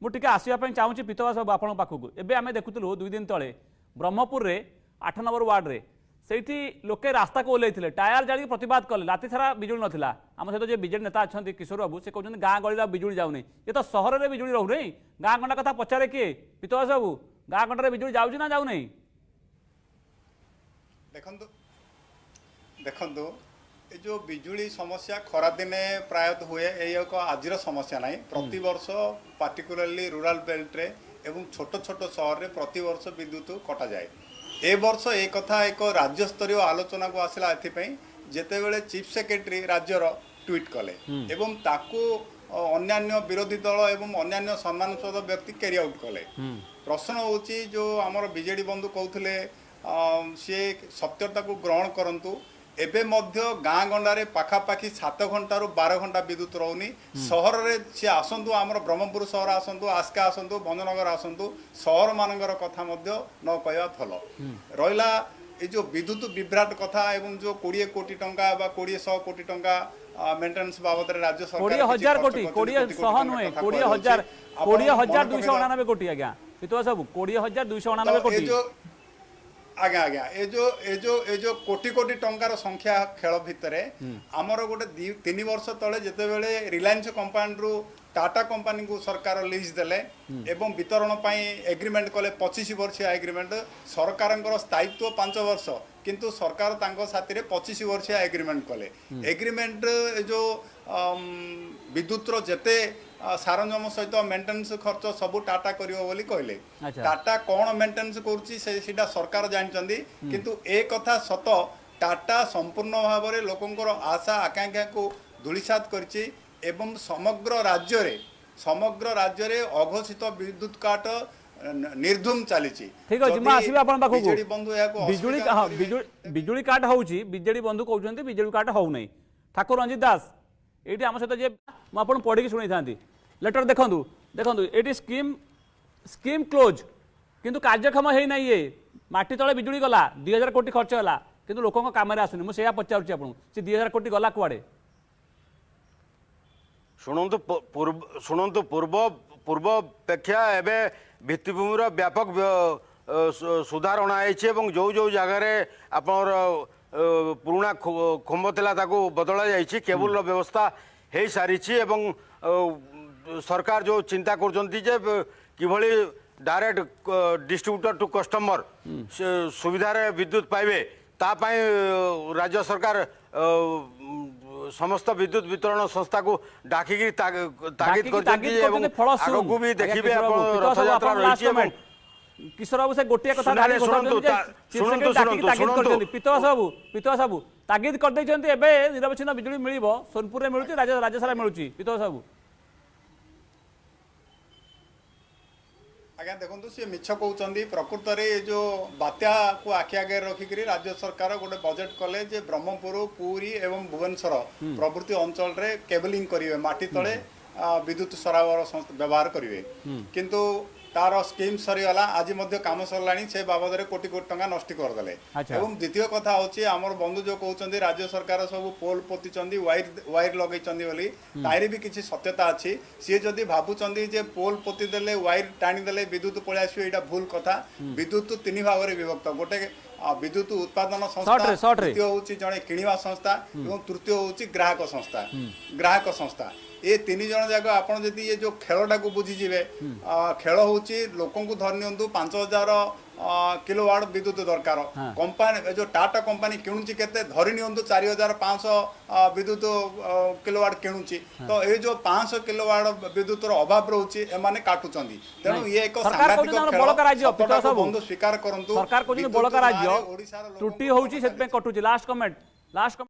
मुझे आसवाई चाहूँगी पीतवास बाबू आपण पाखक एवं आम देखुलू 2 दिन तले ब्रह्मपुर रे 8 नंबर वार्ड रे से लोके रास्ता को ओल्लैले टायर जाड़ी प्रतिवाद कले राति सारा बिजुली नाला आम सहित जो बीजेडी नेता अच्छा किशोर बाबू से कहते गाँ गहली बिजुली जाऊनी ये तो सहर में बिजुली रोनी गाँ गंडा कथा पचारे किए पीतवास बाबू गाँ गंडे बिजुली जाऊँ ना जाऊनी देखु ये जो बिजुली समस्या खरा दिने प्रायतः हुए एक आजिर समस्या ना प्रति वर्ष पार्टिकुलरली रूरल बेल्ट रे एवं छोट छोट सहर में प्रति वर्ष विद्युत कटा जाए ए वर्ष एक कथा एक राज्य स्तरीय आलोचना को आसला जितेबले चीफ सेक्रेटरी राज्यर ट्वीट कले एवं ताकू अन्यान्य विरोधी दल एवं अन्यान्य सम्मानस्पद व्यक्ति कैरी आउट कले प्रश्न होची जो आमर बीजेडी बंधु कहते सी सत्यता को ग्रहण करंतु एबे मध्य गाँ गंडारे पाखापाखि 7 घंटा रु 12 घंटा विद्युत रोनी सहर रे सी आसंतु आमर ब्रह्मपुर सहर आसंतु आस्का आसंतु भंजनगर आसंतु सहर मानकर कथा मध्य न कहवा भल रहिला ए जो विद्युत विभ्राट कथा एवं जो 20 कोटी टंका बा 20 कोटी टंका मेंटेनेंस बाबद रे राज्य सरकार 20,000 कोटी 20,100 नुहे 20,299 कोटी आज्ञा पीतवास बाबू 20,299 कोटी आज्ञा आज्ञा ए जो कोटी कोटी टंकार संख्या खेल भितर आमर गोटे 3 वर्ष तले जितेबले रिलायंस कंपनी रु टाटा कंपनी को सरकार लीज देले एवं वितरण पाई एग्रीमेंट कले 25 वर्षीय एग्रीमेंट सरकार स्थायित्व 5 वर्ष किंतु सरकार तांको साथी रे 25 वर्षीय एग्रीमेंट कले एग्रीमेंट जो विद्युत रो जेते सारंजम सहित मेंटेनेंस खर्च सबू टाटा करियो बोली कहले टाटा कौन मेंटेनेंस करूची सेटा सरकार जानचंदी किंतु ए कथा सत टाटा संपूर्ण भाव में लोकंकर आशा आकांक्षा को धूलिसात करची एवं समग्र राज्य रे अघोषित विद्युत काट निर्धूम चली ठीक अच्छे मुझे आपण पाखक बिजुली बिजुली काट होउची बीजेडी बंधु कहते बिजुली काट हो नहीं ठाकुर रंजित दास ये आम सहित मुझे पढ़ी शुणी था लेटर देखु देखु ये स्कीम क्लोज किंतु कार्यक्षम है ना ये माटी तले बिजुली गला 2,000 कोटी खर्च है किंतु लोकों काम आसुनी मुझे पचार आपको 2,000 कोटी गला कुआड़े शुणु पूर्वापेक्षा एवं भित्तिभूमि व्यापक सुधार अणाई जो जो जगार आप पुराणा खुंब था बदल जाइए केबुल व्यवस्था हो सारी सरकार जो चिंता कर डायरेक्ट डिस्ट्रीब्यूटर टू कस्टमर सुविधार विद्युत पाइबे तापाई राज्य सरकार समस्त विद्युत वितरण संस्था को डाकिकी तागिद कर भी देखिए रथ यात्रा रही किशोर बाबू से गोटे कथा पीतवास बाबू तागिद कर निरवच्छिन्न बिजुली मिल सोनपुर में मिलूँ राज्य सारा मिलूँ पीतवास बाबू आज्ञा देखो सी मिछ कहते प्रकृत में जो बात्या को आखि आगे रखिक राज्य सरकार गोटे बजेट कले जे ब्रह्मपुर पुरी एवं भुवनेश्वर प्रभृति अंचल रे केबलिंग करेंगे माटी तले विद्युत सराबर व्यवहार करेंगे किंतु तार स्कीम सरीगला आज काम सरला से बाबद में कोटी कोटी टंका नष्ट करदे एवं द्वितीय कथा हूँ आमर बंधु जो कहते राज्य सरकार सब पोल पोती वायर लगे तार भी किसी सत्यता अच्छी सी जदि भावुं जे पोल पोती देले वायर टाणीदे विद्युत पलि आस भूल कथा विद्युत 3 भाग में विभक्त गोटे विद्युत उत्पादन संस्था द्वितीय हूँ जड़े किणवा संस्था और तृतीय हूँ ग्राहक संस्था ये 3 जन जाक आपड़ जदि ये जो खेलटा को बुझीजे खेल हूँ लोक धर नि 5,000 किलोवाट विद्युत दरकार कंपानी जो टाटा कंपानी किणुची केते धरी नि 4,500 विद्युत किलोवाट किणुची तो ये जो 500 किलोवाट विद्युत अभाव रोचे एमाने काटुचंदी तेणु ये एक सांघातिक बंधु स्वीकार करंतु सरकार को बड़का राज्य त्रुटि होउची सेतपे कटुची लास्ट कमेंट